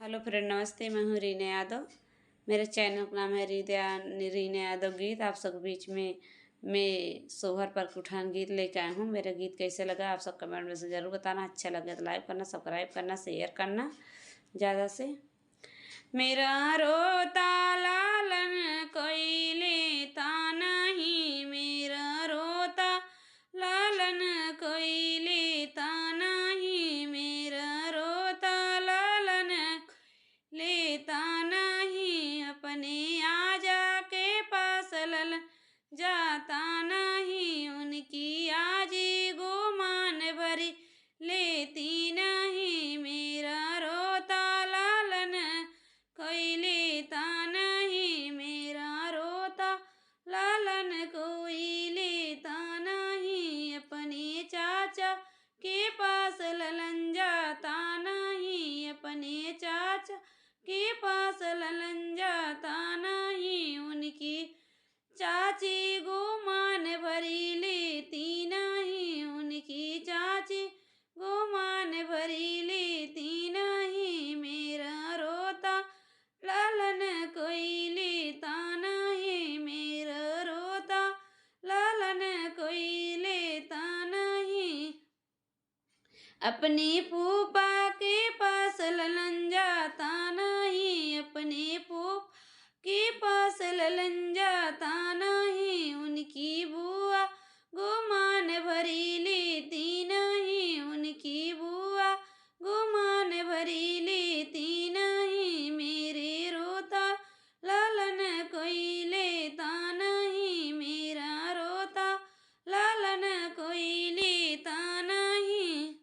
Hello friend, नमस्ते। मैं हूँ रीना यादव। मेरे चैनल का नाम है रीना यादव गीत। आप सब बीच में मैं सोहर पर कुठान गीत लेकर आई हूँ। मेरा गीत कैसे लगा आप सब कमेंट में से ज़रूर बताना। अच्छा लगे तो लाइक करना, सब्सक्राइब करना, शेयर करना ज़्यादा से। मेरा रोता लालन कोई लेता नहीं, मेरा रोता लालन कोई लेता नहीं, मेरा रोता लालन लेता नहीं, अपने आजा के पास लल जाता नहीं, उनकी आजी गुमान भरी लेती नहीं, मेरा रोता लालन कोई लेता नहीं, मेरा रोता लालन कोई लेता नहीं, अपने चाचा के पास ललन जाता नहीं, अपने चाचा के पास ललन जाता नहीं, उनकी चाची गुमान भरी लेती नहीं, उनकी चाची गुमान भरी लेती नहीं, मेरा रोता लालन कोई लेता नहीं, मेरा रोता लालन कोई लेता नहीं, अपने फूफा के पास ललन जाता नहीं, अपने फूफा के पास ललन